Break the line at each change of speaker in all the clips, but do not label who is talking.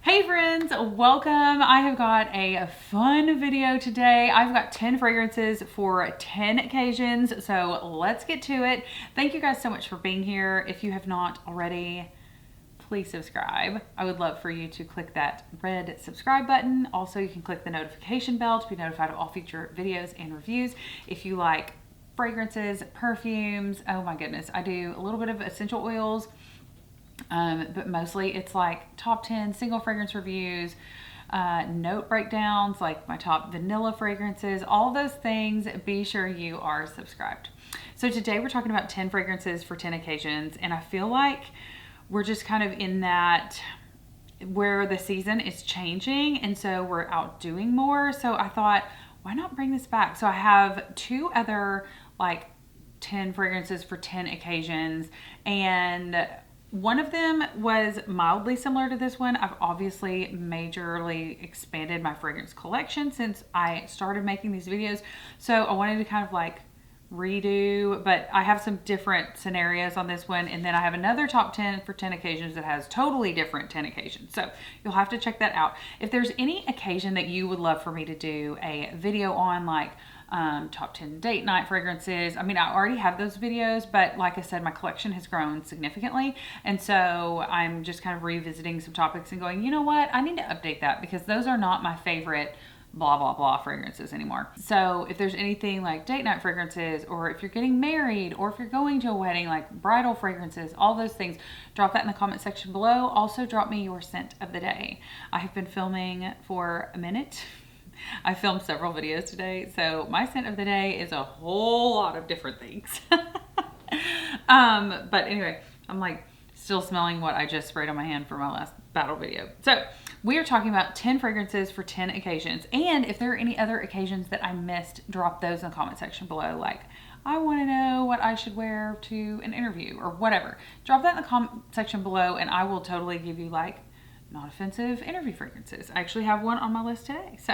Hey friends, welcome. I have got a fun video today. I've got 10 fragrances for 10 occasions, so let's get to it. Thank you guys so much for being here. If you have not already, please subscribe. I would love for you to click that red subscribe button. Also, you can click the notification bell to be notified of all future videos and reviews. If you like fragrances, perfumes, oh my goodness, I do a little bit of essential oils. But mostly it's like top 10 single fragrance reviews, note breakdowns, like my top vanilla fragrances, all those things. Be sure you are subscribed. So today we're talking about 10 fragrances for 10 occasions. And I feel like we're just kind of in that where the season is changing. And so we're out doing more. So I thought, why not bring this back? So I have two other like 10 fragrances for 10 occasions. And one of them was mildly similar to this one. I've obviously majorly expanded my fragrance collection since I started making these videos. So I wanted to kind of like redo, but I have some different scenarios on this one. And then I have another top 10 for 10 occasions that has totally different 10 occasions. So you'll have to check that out. If there's any occasion that you would love for me to do a video on, like top 10 date night fragrances. I mean, I already have those videos, but like I said, my collection has grown significantly. And so I'm just kind of revisiting some topics and going, you know what? I need to update that because those are not my favorite blah, blah, blah fragrances anymore. So if there's anything like date night fragrances, or if you're getting married, or if you're going to a wedding, like bridal fragrances, all those things, drop that in the comment section below. Also drop me your scent of the day. I have been filming for a minute. I filmed several videos today, so my scent of the day is a whole lot of different things. But anyway, I'm like still smelling what I just sprayed on my hand for my last battle video. So we are talking about 10 fragrances for 10 occasions. And if there are any other occasions that I missed, drop those in the comment section below. Like, I want to know what I should wear to an interview or whatever. Drop that in the comment section below and I will totally give you like not offensive interview fragrances. I actually have one on my list today. So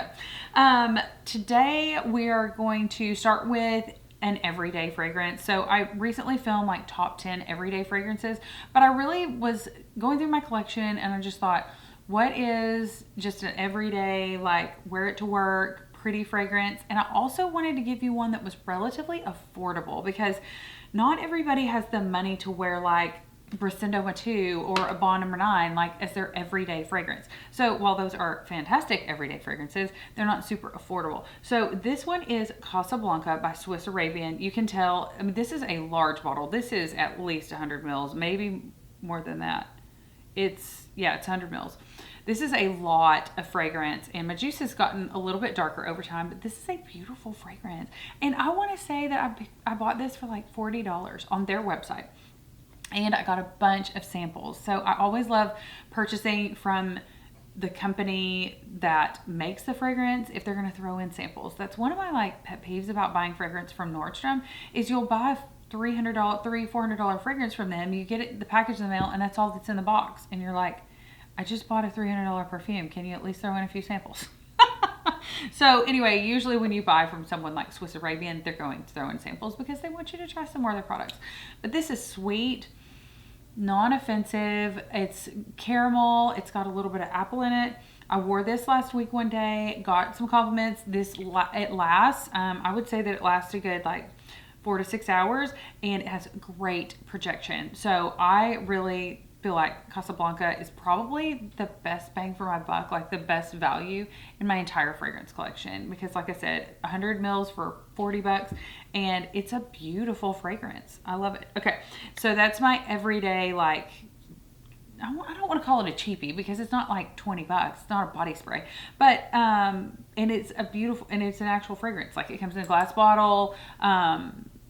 today we are going to start with an everyday fragrance. So I recently filmed like top 10 everyday fragrances, but I really was going through my collection and I just thought, what is just an everyday, like wear it to work, pretty fragrance? And I also wanted to give you one that was relatively affordable because not everybody has the money to wear like Brisendo Matu or a Bond No. 9 like as their everyday fragrance. So while those are fantastic everyday fragrances, they're not super affordable. So this one is Casablanca by Swiss Arabian. You can tell, I mean, this is a large bottle. This is at least 100 mils, maybe more than that. It's 100 mils. This is a lot of fragrance, and my juice has gotten a little bit darker over time, but this is a beautiful fragrance. And I want to say that I bought this for like $40 on their website. And I got a bunch of samples. So I always love purchasing from the company that makes the fragrance if they're going to throw in samples. That's one of my like pet peeves about buying fragrance from Nordstrom is you'll buy a $400 fragrance from them. You get it, the package in the mail, and that's all that's in the box. And you're like, I just bought a $300 perfume. Can you at least throw in a few samples? So anyway, usually when you buy from someone like Swiss Arabian, they're going to throw in samples because they want you to try some more of their products. But this is sweet, non-offensive. It's caramel. It's got a little bit of apple in it. I wore this last week one day, got some compliments. It lasts. I would say that it lasts a good like 4 to 6 hours, and it has great projection. So I really feel like Casablanca is probably the best bang for my buck, like the best value in my entire fragrance collection. Because like I said, 100 mils for $40, and it's a beautiful fragrance. I love it. Okay, so that's my everyday, like, I don't want to call it a cheapie because it's not like $20. It's not a body spray, but and it's a beautiful, and it's an actual fragrance. Like it comes in a glass bottle.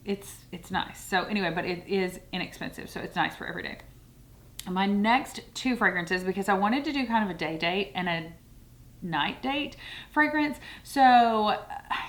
It's nice. So anyway, but it is inexpensive, so it's nice for every day. My next two fragrances, because I wanted to do kind of a day date and a night date fragrance. So,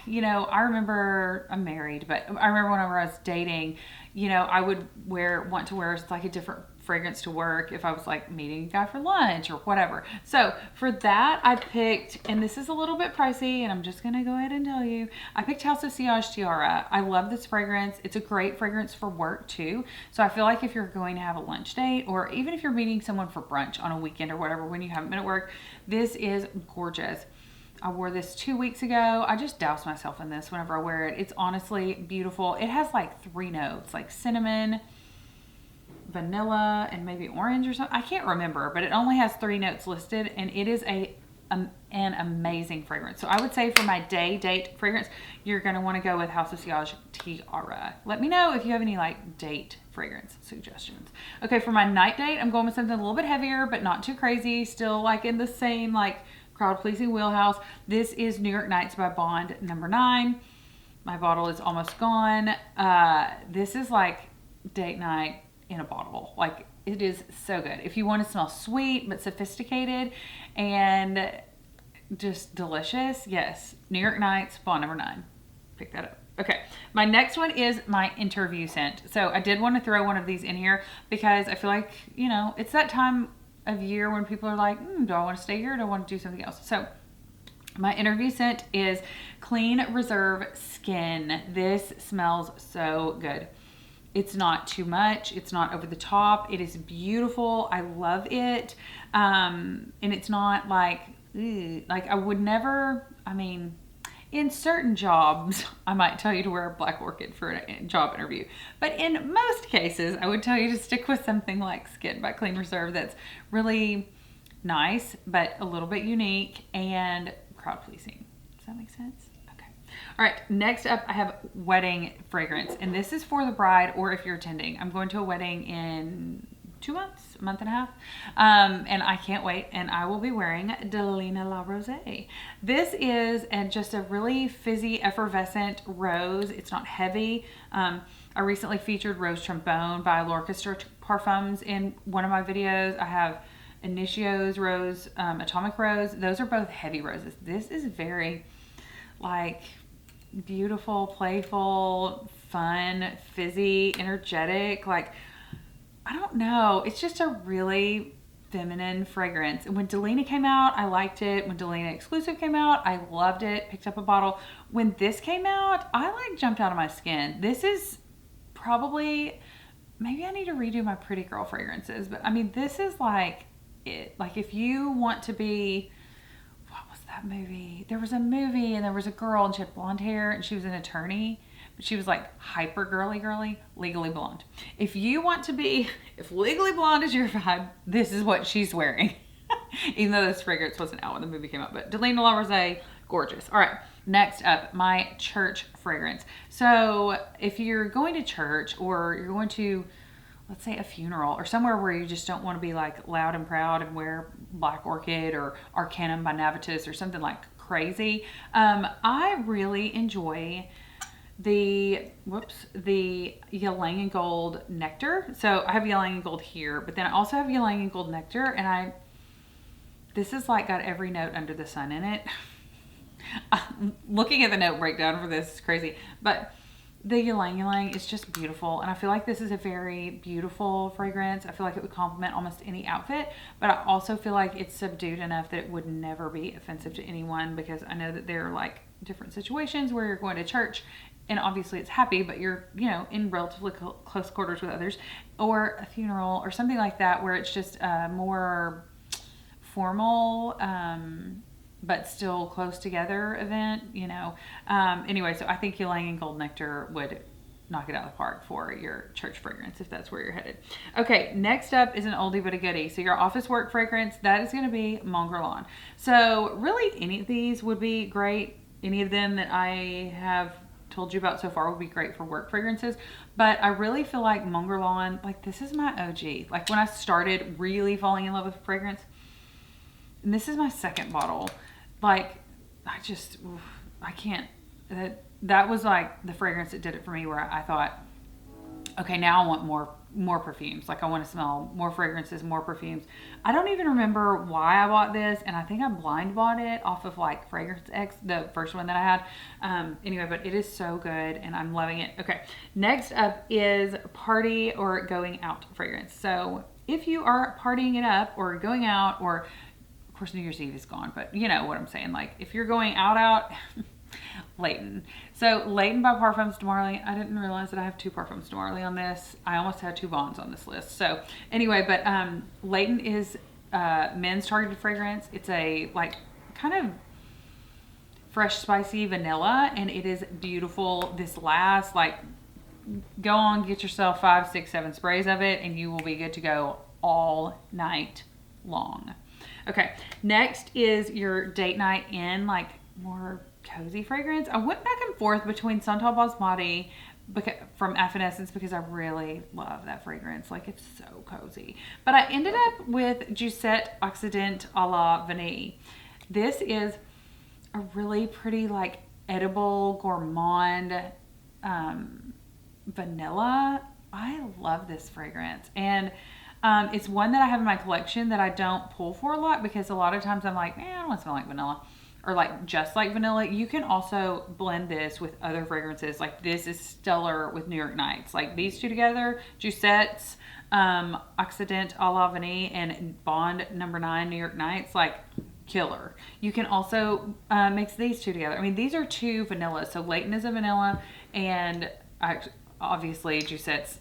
you know, I remember, I'm married, but I remember when I was dating, you know, I would want to wear like a different fragrance to work if I was like meeting a guy for lunch or whatever. So for that, I picked, and this is a little bit pricey, and I'm just gonna go ahead and tell you, I picked House of Sillage Tiara. I love this fragrance. It's a great fragrance for work too. So I feel like if you're going to have a lunch date, or even if you're meeting someone for brunch on a weekend or whatever, when you haven't been at work, this is gorgeous. I wore this 2 weeks ago. I just douse myself in this whenever I wear it. It's honestly beautiful. It has like 3 notes, like cinnamon, vanilla, and maybe orange or something. I can't remember, but it only has 3 notes listed, and it is an amazing fragrance. So I would say for my day date fragrance, you're going to want to go with House of Sillage Tiara. Let me know if you have any like date fragrance suggestions. Okay, for my night date, I'm going with something a little bit heavier, but not too crazy. Still like in the same like crowd-pleasing wheelhouse. This is New York Nights by Bond number 9. My bottle is almost gone. This is like date night in a bottle. Like, it is so good. If you want to smell sweet but sophisticated and just delicious, yes, New York Nights, Bond number 9. Pick that up. Okay, my next one is my interview scent. So I did want to throw one of these in here because I feel like, you know, it's that time of year when people are like, do I want to stay here or do I want to do something else? So my interview scent is Clean Reserve Skin. This smells so good. It's not too much. It's not over the top. It is beautiful. I love it. And it's not like I would never, I mean, in certain jobs, I might tell you to wear a black orchid for a job interview. But in most cases, I would tell you to stick with something like Skin by Clean Reserve that's really nice, but a little bit unique and crowd pleasing. Does that make sense? All right, next up I have wedding fragrance, and this is for the bride or if you're attending. I'm going to a wedding in 2 months, a month and a half, and I can't wait, and I will be wearing Delina La Rose. This is just a really fizzy, effervescent rose. It's not heavy. I recently featured Rose Trombone by L'Orchestre Perfumes in one of my videos. I have Initio's Rose, Atomic Rose. Those are both heavy roses. This is very like beautiful, playful, fun, fizzy, energetic. Like, I don't know. It's just a really feminine fragrance. And when Delina came out, I liked it. When Delina Exclusive came out, I loved it. Picked up a bottle. When this came out, I like jumped out of my skin. This is probably, maybe I need to redo my Pretty Girl fragrances. But I mean, this is like it. Like, if you want to be, that movie, there was a movie and there was a girl and she had blonde hair and she was an attorney, but she was like hyper girly, Legally Blonde. If you want to be, if Legally Blonde is your vibe, this is what she's wearing. Even though this fragrance wasn't out when the movie came out, but Delina La Rose, gorgeous. All right, next up, my church fragrance. So if you're going to church or you're going to, let's say, a funeral or somewhere where you just don't want to be like loud and proud and wear Black Orchid or Arcanum by Navitus or something like crazy. I really enjoy the Ylang and Gold Nectar. So I have Ylang and Gold here, but then I also have Ylang and Gold Nectar, and this is like got every note under the sun in it. Looking at the note breakdown for this is crazy, but the Ylang Ylang is just beautiful, and I feel like this is a very beautiful fragrance. I feel like it would complement almost any outfit, but I also feel like it's subdued enough that it would never be offensive to anyone, because I know that there are like different situations where you're going to church and obviously it's happy, but you're, you know, in relatively close quarters with others, or a funeral or something like that where it's just a more formal, but still close together event, you know. Anyway, so I think Ylang and Gold Nectar would knock it out of the park for your church fragrance if that's where you're headed. Okay, next up is an oldie but a goodie. So your office work fragrance, that is going to be Mongrel Lawn. So really any of these would be great. Any of them that I have told you about so far would be great for work fragrances, but I really feel like Mongrel Lawn, like this is my OG. Like when I started really falling in love with fragrance, and this is my second bottle, like I can't, that was like the fragrance that did it for me, where I thought, okay, now I want more perfumes. Like I want to smell more fragrances, more perfumes. I don't even remember why I bought this, and I think I blind bought it off of like Fragrance X, the first one that I had. Anyway, but it is so good and I'm loving it. Okay, next up is party or going out fragrance. So if you are partying it up or going out, or of course New Year's Eve is gone, but you know what I'm saying. Like if you're going out, Layton. So Layton by Parfums de Marly. I didn't realize that I have 2 Parfums de Marly on this. I almost had 2 Bonds on this list. So anyway, but Layton is men's targeted fragrance. It's a like kind of fresh spicy vanilla, and it is beautiful. This lasts like, go on, get yourself 5, 6, 7 sprays of it and you will be good to go all night long. Okay, next is your date night in, like more cozy fragrance. I went back and forth between Santal Basmati from Evanescence because I really love that fragrance. Like it's so cozy. But I ended up with Giuseppe Occident a la Vanille. This is a really pretty like edible gourmand vanilla. I love this fragrance, and it's one that I have in my collection that I don't pull for a lot because a lot of times I'm like, I don't want to smell like vanilla, or like just like vanilla. You can also blend this with other fragrances. Like this is stellar with New York Nights. Like these two together, Giuseppe's Occident a la Vanille and Bond No. 9 New York Nights, like killer. You can also mix these two together. I mean, these are 2 vanillas. So Layton is a vanilla, and obviously Giuseppe's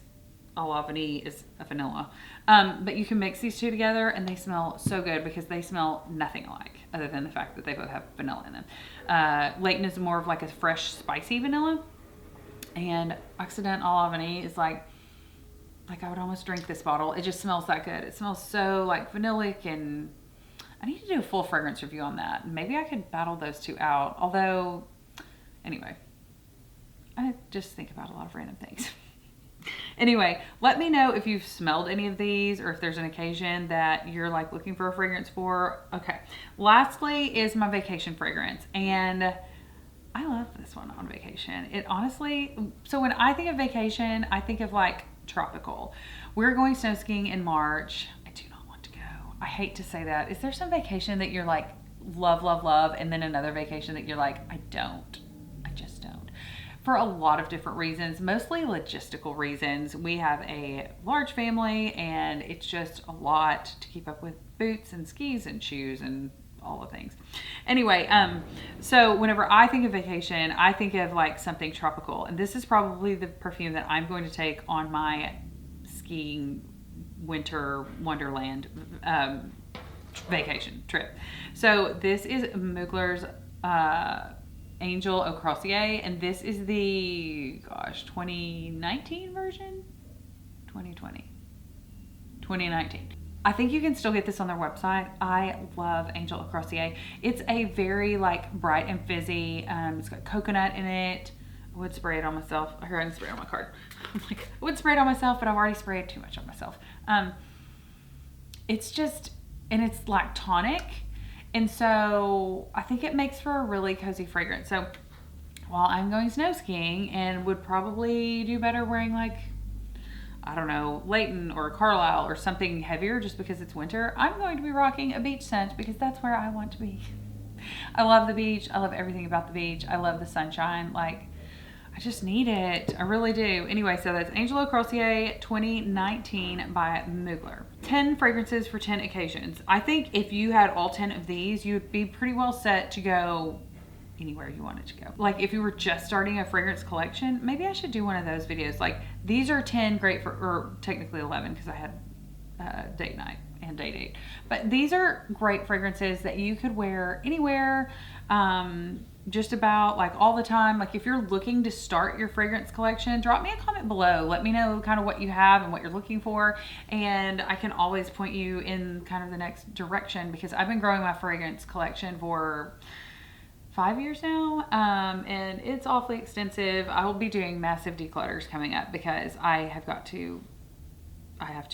a la Vanille is a vanilla. But you can mix these 2 together and they smell so good because they smell nothing alike other than the fact that they both have vanilla in them. Layton is more of like a fresh spicy vanilla, and Occident a la Vanille is like I would almost drink this bottle. It just smells that good. It smells so like vanillic, and I need to do a full fragrance review on that. Maybe I could battle those 2 out. Although, anyway, I just think about a lot of random things. Anyway, let me know if you've smelled any of these or if there's an occasion that you're like looking for a fragrance for. Okay. Lastly is my vacation fragrance. And I love this one on vacation. It honestly, so when I think of vacation, I think of like tropical. We're going snow skiing in March. I do not want to go. I hate to say that. Is there some vacation that you're like love, love, love, and then another vacation that you're like, I don't? I just don't. For a lot of different reasons, mostly logistical reasons. We have a large family and it's just a lot to keep up with boots and skis and shoes and all the things. Anyway, so whenever I think of vacation, I think of like something tropical, and this is probably the perfume that I'm going to take on my skiing winter wonderland vacation trip. So this is Mugler's Angel Au Croisier, and this is the 2019 version. 2019. I think you can still get this on their website. I love Angel Au Croisier. It's a very like bright and fizzy. It's got coconut in it. I would spray it on myself. I heard I can spray it on my card. I'm like, I would spray it on myself, but I've already sprayed too much on myself. It's just, and it's like tonic. And so I think it makes for a really cozy fragrance. So while I'm going snow skiing and would probably do better wearing like, I don't know, Layton or Carlisle or something heavier just because it's winter, I'm going to be rocking a beach scent because that's where I want to be. I love the beach. I love everything about the beach. I love the sunshine. Like, I just need it. I really do. Anyway, so that's Angel Au Croisier 2019 by Mugler. 10 fragrances for 10 occasions. I think if you had all 10 of these, you'd be pretty well set to go anywhere you wanted to go. Like if you were just starting a fragrance collection, maybe I should do one of those videos. Like these are 10 great for, or technically 11 because I had date night and day date. But these are great fragrances that you could wear anywhere. Just about like all the time. Like if you're looking to start your fragrance collection, drop me a comment below. Let me know kind of what you have and what you're looking for, and I can always point you in kind of the next direction because I've been growing my fragrance collection for 5 years now, and it's awfully extensive. I will be doing massive declutters coming up because I have too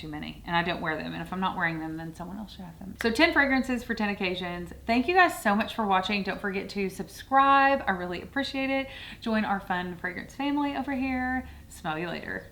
many and I don't wear them, and if I'm not wearing them then someone else should have them. So 10 fragrances for 10 occasions. Thank you guys so much for watching. Don't forget to subscribe. I really appreciate it. Join our fun fragrance family over here. Smell you later.